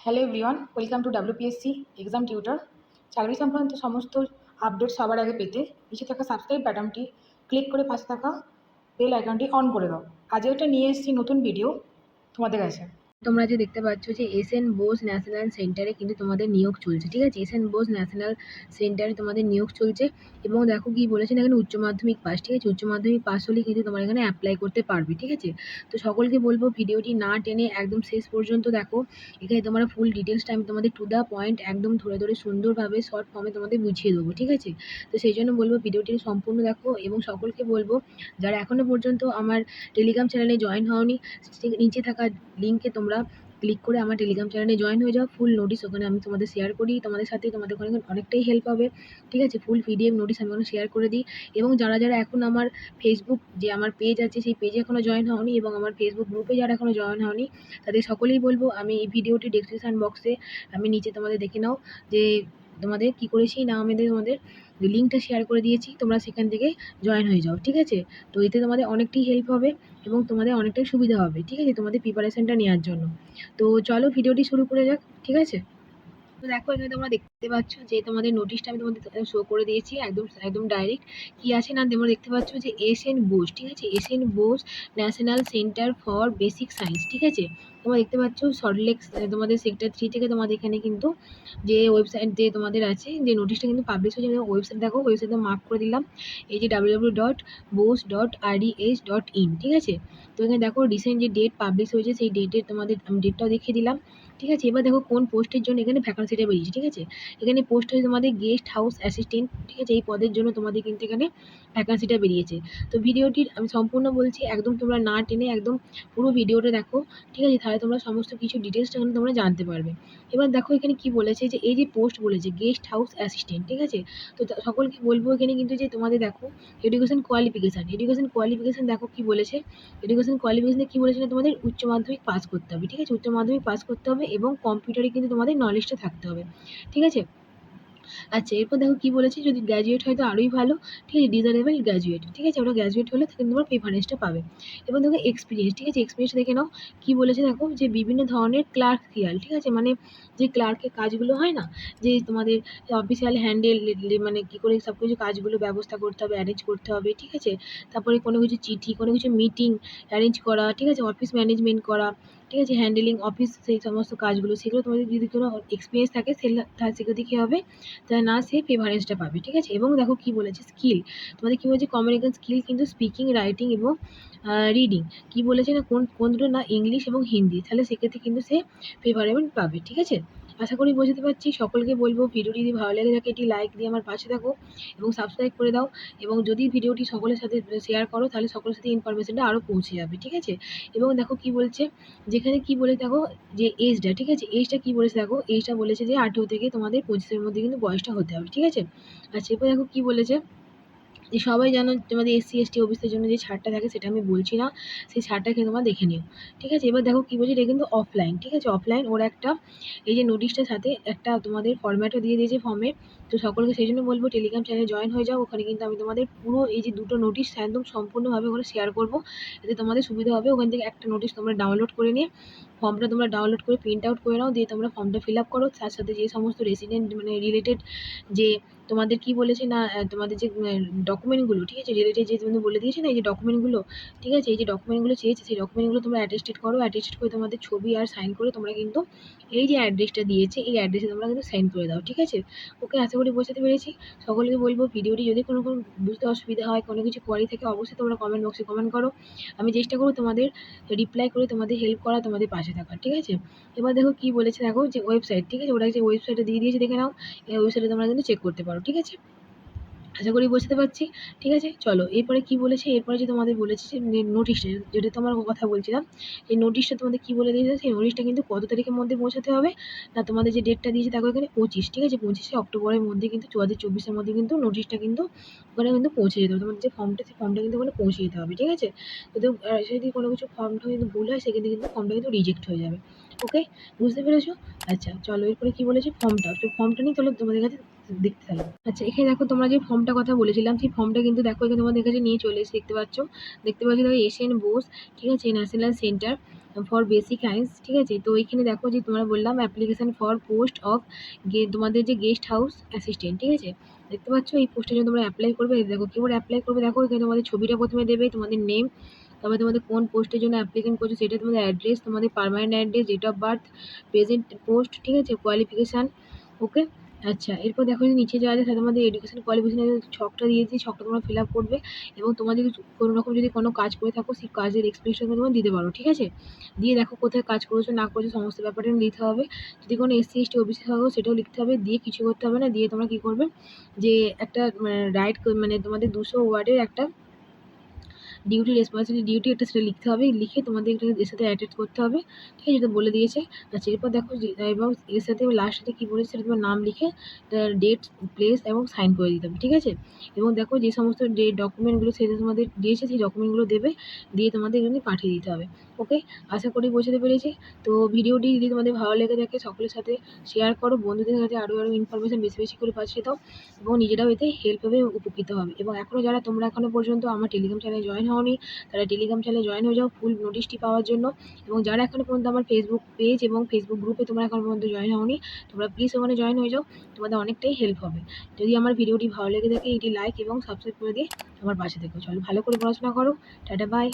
Hello everyone, welcome to WPSC exam tutor. চাকরি সংক্রান্ত সমস্ত আপডেট সবার আগে পেতে নিচে থাকা সাবস্ক্রাইব বাটনটি ক্লিক করে পাশে থাকা বেল আইকনটি অন করে দাও। আজও একটা নিয়ে এসেছি নতুন ভিডিও তোমাদের কাছে। তোমরা যে দেখতে পাচ্ছ যে এসএন বোস ন্যাশনাল সেন্টারে কিন্তু তোমাদের নিয়োগ চলছে, ঠিক আছে। এসএন বোস ন্যাশনাল সেন্টারে তোমাদের নিয়োগ চলছে এবং দেখো কি বলেছেন এখানে উচ্চ মাধ্যমিক পাস, ঠিক আছে। উচ্চ মাধ্যমিক পাস হলে কিন্তু তোমরা এখানে অ্যাপ্লাই করতে পারবে, ঠিক আছে। তো সকলকে বলবো ভিডিওটি না টেনে একদম শেষ পর্যন্ত দেখো। এখানে তোমরা ফুল ডিটেলসটা আমি তোমাদের টু দ্য পয়েন্ট একদম ধরে ধরে সুন্দরভাবে শর্ট ফর্মে তোমাদের বুঝিয়ে দেবো, ঠিক আছে। তো সেই জন্য বলবো ভিডিওটি সম্পূর্ণ দেখো এবং সকলকে বলবো যারা এখনো পর্যন্ত আমার টেলিগ্রাম চ্যানেলে জয়েন হওনি, নিচে থাকা লিঙ্কে তোমরা ক্লিক করে আমার টেলিগ্রাম চ্যানেলে জয়েন হয়ে যাও। ফুল নোটিশ ওখানে আমি তোমাদের শেয়ার করি, তোমাদের সাথে তোমাদের ওখানে অনেকটাই হেল্প হবে, ঠিক আছে। ফুল PDF নোটিশ আমি ওখানে শেয়ার করে দিই। এবং যারা যারা এখন আমার ফেসবুক যে আমার পেজ আছে সেই পেজে এখনও জয়েন হওনি এবং আমার ফেসবুক গ্রুপে যারা এখনও জয়েন হওনি তাদের সকলেই বলবো আমি এই ভিডিওটি ডেসক্রিপশান বক্সে আমি নিচে তোমাদের দেখে নাও যে তোমাদের কী করেছি না আমাদের তোমাদের লিঙ্কটা শেয়ার করে দিয়েছি, তোমরা সেখান থেকে জয়েন হয়ে যাও, ঠিক আছে। তো এতে তোমাদের অনেকটাই হেল্প হবে এবং তোমাদের অনেকটাই সুবিধা হবে, ঠিক আছে, তোমাদের প্রিপারেশনটা নেওয়ার জন্য। তো চলো ভিডিওটি শুরু করে যাক, ঠিক আছে। তো দেখো এখানে তোমরা দেখতে পাচ্ছ যে তোমাদের নোটিশটা আমি তোমাদের শো করে দিয়েছি একদম একদম ডাইরেক্ট। কি আছে না তোমরা দেখতে পাচ্ছ যে এসএন বোস, ঠিক আছে। SN Bose national centre for basic science, ঠিক আছে। তোমরা দেখতে পাচ্ছ সল্টলেক তোমাদের সেক্টর 3 থেকে তোমাদের এখানে কিন্তু যে ওয়েবসাইট যে তোমাদের আছে যে নোটিশটা কিন্তু পাবলিশ হয়েছে, ওয়েবসাইট দেখো, ওয়েবসাইটে মার্ক করে দিলাম এই যে www.bose.rdh.in, ঠিক আছে। তো এখানে দেখো রিসেন্ট যে ডেট পাবলিশ হয়েছে সেই ডেটের তোমাদের আমি ডেটটাও দেখিয়ে দিলাম, ঠিক আছে। এবার দেখো কোন পোস্টের জন্য এখানে ভ্যাকান্সিটা বেরিয়েছে, ঠিক আছে। এখানে পোস্ট হচ্ছে তোমাদের গেস্ট হাউস অ্যাসিস্ট্যান্ট, ঠিক আছে। এই পদের জন্য তোমাদের কিন্তু এখানে ভ্যাকান্সিটা বেরিয়েছে। তো ভিডিওটির আমি সম্পূর্ণ বলছি, একদম তোমরা না টেনে একদম পুরো ভিডিওটা দেখো, ঠিক আছে। তাহলে তোমরা সমস্ত কিছু ডিটেলসটা এখানে তোমরা জানতে পারবে। এবার দেখো এখানে কি বলেছে যে এই যে পোস্ট বলেছে গেস্ট হাউস অ্যাসিস্ট্যান্ট, ঠিক আছে। তো সকলকে বলবো এখানে কিন্তু যে তোমাদের দেখো এডুকেশন কোয়ালিফিকেশান দেখো কি বলেছে। এডুকেশন কোয়ালিফিকেশানে কি বলেছে না তোমাদের উচ্চ মাধ্যমিক পাস করতে হবে, ঠিক আছে। উচ্চ মাধ্যমিক পাস করতে হবে এবং কম্পিউটারে কিন্তু তোমাদের নলেজটা থাকতে হবে, ঠিক আছে। আচ্ছা এরপর দেখো কি বলেছে, যদি গ্র্যাজুয়েট হয় তো আরোই ভালো, ঠিক আছে। ডিজারেবল গ্র্যাজুয়েট, ঠিক আছে। ওটা গ্র্যাজুয়েট হলে কিন্তু তোমার প্রেফারেন্সটা পাবে। এবং দেখো এক্সপিরিয়েন্স, ঠিক আছে। এক্সপিরিয়েন্স দেখে নাও কি বলেছে দেখো যে বিভিন্ন ধরনের ক্লার্কিয়াল, ঠিক আছে, মানে যে ক্লার্কের কাজগুলো হয় না, যে তোমাদের অফিসিয়াল হ্যান্ডেল মানে কী করে সব কিছু কাজগুলো ব্যবস্থা করতে হবে, অ্যারেঞ্জ করতে হবে, ঠিক আছে। তারপরে কোনো কিছু চিঠি, কোনো কিছু মিটিং অ্যারেঞ্জ করা, ঠিক আছে, অফিস ম্যানেজমেন্ট করা, ঠিক আছে, হ্যান্ডেলিং অফিস সেই সমস্ত কাজগুলো, সেগুলো তোমাদের যদি কোনো এক্সপিরিয়েন্স থাকে সেগুলোতে কী হবে তা না সে প্রেফারেন্সটা পাবে, ঠিক আছে। এবং দেখো কি বলেছে স্কিল, তোমাদের কি বলেছে কমিউনিকেশন স্কিল কিন্তু স্পিকিং, রাইটিং এবং রিডিং কি বলেছে না কোন দুটো না ইংলিশ এবং হিন্দি, তাহলে সেক্ষেত্রে কিন্তু সে প্রেফারেবল পাবে, ঠিক আছে। আশা করি বোঝাতে পারছি। সকলকে বলবো ভিডিওটি যদি ভালো লেগে থাকে এটি লাইক দিয়ে আমার পাশে থাকো এবং সাবস্ক্রাইব করে দাও। এবং যদি ভিডিওটি সকলের সাথে শেয়ার করো তাহলে সকলের সাথে ইনফরমেশনটা আরও পৌঁছে যাবে, ঠিক আছে। এবং দেখো কি বলছে যেখানে কি বলে দেখো যে এজটা, ঠিক আছে, এজটা কি বলেছে দেখো, এজটা বলেছে যে 18 থেকে তোমাদের 25-এর মধ্যে কিন্তু বয়সটা হতে হবে, ঠিক আছে। আচ্ছা এরপর দেখো কি বলেছে যে সবাই জানো তোমাদের SC ST অফিসের জন্য যে ছাড়টা থাকে সেটা আমি বলছি না, সেই ছাড়টা কিন্তু তোমরা দেখে নিও, ঠিক আছে। এবার দেখো কি বলছে এটা কিন্তু অফলাইন, ঠিক আছে। অফলাইন ওরা একটা এই যে নোটিশটার সাথে একটা তোমাদের ফরম্যাটও দিয়ে দিয়েছে ফর্মে। তো সকলকে সেই জন্য বলবো টেলিগ্রাম চ্যানেলে জয়েন হয়ে যাও, ওখানে কিন্তু আমি তোমাদের পুরো এই যে দুটো নোটিশ একদম সম্পূর্ণভাবে ওখানে শেয়ার করবো, এতে তোমাদের সুবিধা হবে। ওখান থেকে একটা নোটিশ তোমরা ডাউনলোড করে নিয়ে ফর্মটা তোমরা ডাউনলোড করে প্রিন্ট আউট করে নাও, দিয়ে তোমরা ফর্মটা ফিল আপ করো। তার সাথে যে সমস্ত রেসিডেন্ট মানে রিলেটেড যে তোমাদের কি বলেছে না তোমাদের যে ডকুমেন্টগুলো, ঠিক আছে, রিলেটেড যে তুমি বলে দিয়েছে না এই যে ডকুমেন্টগুলো, ঠিক আছে, এই যে ডকুমেন্টগুলো চেয়েছে সেই ডকুমেন্টগুলো তোমরা অ্যাটেস্টেড করো। অ্যাটেস্টেড করে তোমাদের ছবি আর সাইন করে তোমরা কিন্তু এই যে অ্যাড্রেসটা দিয়েছে এই অ্যাড্রেসে তোমরা কিন্তু সেন্ড করে দাও, ঠিক আছে। ওকে আশা করি বোঝাতে পেরেছি। সকলকে বলবো ভিডিওটি যদি কোনো বুঝতে অসুবিধা হয়, কোনো কিছু কোয়ারি থাকে অবশ্যই তোমরা কমেন্ট বক্সে কমেন্ট করো। আমি চেষ্টা করবো তোমাদের রিপ্লাই করে তোমাদের হেল্প করা, তোমাদের পাশে থাকা, ঠিক আছে। এবার দেখো কি বলেছে দেখো যে ওয়েবসাইট, ঠিক আছে, ওরা যে ওয়েবসাইটটা দিয়ে দিয়েছে দেখে নাও, এই ওয়েবসাইটে তোমরা কিন্তু চেক করতে পারো, ঠিক আছে। আশা করি বুঝতে পারছি, ঠিক আছে। চলো এরপরে কি বলেছে, এরপরে যে তোমাদের বলেছে যে নোটিশটা যেটা তোমার কথা বলছিলাম, এই নোটিশটা তোমাদের কি বলে দিয়েছে, সেই নোটিশটা কিন্তু কত তারিখের মধ্যে পৌঁছাতে হবে না তোমাদের যে ডেটটা দিয়েছে দেখো এখানে 25, ঠিক আছে, 25শে অক্টোবরের মধ্যে কিন্তু 2024-এর মধ্যে কিন্তু নোটিশটা কিন্তু ওখানে কিন্তু পৌঁছে যেতে হবে। তোমাদের যে ফর্মটা সেই ফর্মটা কিন্তু ওখানে পৌঁছে যেতে হবে, ঠিক আছে। যদি যদি কোনো কিছু ফর্মটা কিন্তু ভুল হয় সেক্ষেত্রে কিন্তু ফর্মটা কিন্তু রিজেক্ট হয়ে যাবে। ওকে বুঝতে পেরেছো? আচ্ছা চলো এরপরে কি বলেছে ফর্মটা, তো ফর্মটা নিয়ে চলো তোমাদের কাছে দেখতে থাকো। আচ্ছা, এখানে দেখো তোমরা যে ফর্মটার কথা বলেছিলাম, সেই ফর্মটা কিন্তু দেখো এখানে তোমাদের কাছে নিয়ে চলে এসেছে, দেখতে পাচ্ছ। দেখো এশিয়ান বোস, ঠিক আছে, national centre for basic science, ঠিক আছে। তো এইখানে দেখো যে তোমরা বললাম অ্যাপ্লিকেশন ফর পোস্ট অফ তোমাদের যে গেস্ট হাউস অ্যাসিস্ট্যান্ট, ঠিক আছে। দেখতে পাচ্ছ এই পোস্টের জন্য তোমরা অ্যাপ্লাই করবে। দেখো কীভাবে অ্যাপ্লাই করবে, দেখো এখানে তোমাদের ছবিটা প্রথমে দেবে, তোমাদের নেম, তারপরে তোমাদের কোন পোস্টের জন্য অ্যাপ্লিকেশন করছো সেটা, তোমাদের অ্যাড্রেস, তোমাদের permanent address, date of birth, present post, ঠিক আছে, কোয়ালিফিকেশান। ওকে। আচ্ছা, এরপর দেখো যে নিচে যাওয়া যায়, তাহলে তোমাদের এডুকেশন কোয়ালিফিকেশনের ছকটা দিয়েছি, ছকটা তোমরা ফিল আপ করবে এবং তোমাদের কোনো রকম যদি কোনো কাজ করে থাকো সেই কাজের এক্সপ্লেনেশন তোমরা দিতে পারো, ঠিক আছে। দিয়ে দেখো কোথায় কাজ করেছো না করেছো সমস্ত ব্যাপারটা দিতে হবে। যদি কোনো এসসি এসটি ওবিসি থাকো সেটাও লিখতে হবে। দিয়ে কিছু করতে হবে না, দিয়ে তোমরা কী করবে যে একটা রাইট, মানে তোমাদের 200 ওয়ার্ডের একটা ডিউটি, রেসপন্সিবিলিটি ডিউটি একটা সেটা লিখতে হবে। লিখে তোমাদের এটা এর সাথে অ্যাটাচ করতে হবে, ঠিক আছে, যেটা বলে দিয়েছে। আচ্ছা, এরপর দেখো যে এবং এর সাথে লাস্টে কী বলেছে সেটা তোমার নাম লিখে ডেট, প্লেস এবং সাইন করে দিতে হবে, ঠিক আছে। এবং দেখো যে সমস্ত যে ডকুমেন্টগুলো সেটা তোমাদের দিয়েছে সেই ডকুমেন্টগুলো দেবে, দিয়ে তোমাদের এখানে পাঠিয়ে দিতে হবে। ওকে, আশা করি বোঝাতে পেরেছি। তো ভিডিওটি যদি তোমাদের ভালো লেগে থাকে সকলের সাথে শেয়ার করো, বন্ধুদের কাছে আরও ইনফরমেশান বেশি বেশি করে পাঠিয়ে দাও এবং নিজেরাও এতে হেল্প হবে, উপকৃত হবে। এবং তোমরা এখনও পর্যন্ত আমার টেলিগ্রাম চ্যানেলে জয়েন হওনি, তারা টেলিগ্রাম চ্যানেলে জয়েন হয়ে যাও ফুল নোটিশটি পাওয়ার জন্য। এবং যারা এখনও পর্যন্ত আমার ফেসবুক পেজ এবং ফেসবুক গ্রুপে তোমরা এখনও পর্যন্ত জয়েন হওনি, তোমরা প্লিজ ওখানে জয়েন হয়ে যাও, তোমাদের অনেকটাই হেল্প হবে। যদি আমার ভিডিওটি ভালো লেগে থাকে এটি লাইক এবং সাবস্ক্রাইব করে দিয়ে আমার পাশে থেকো। চলো ভালো করে পড়াশোনা করো। Tata, by.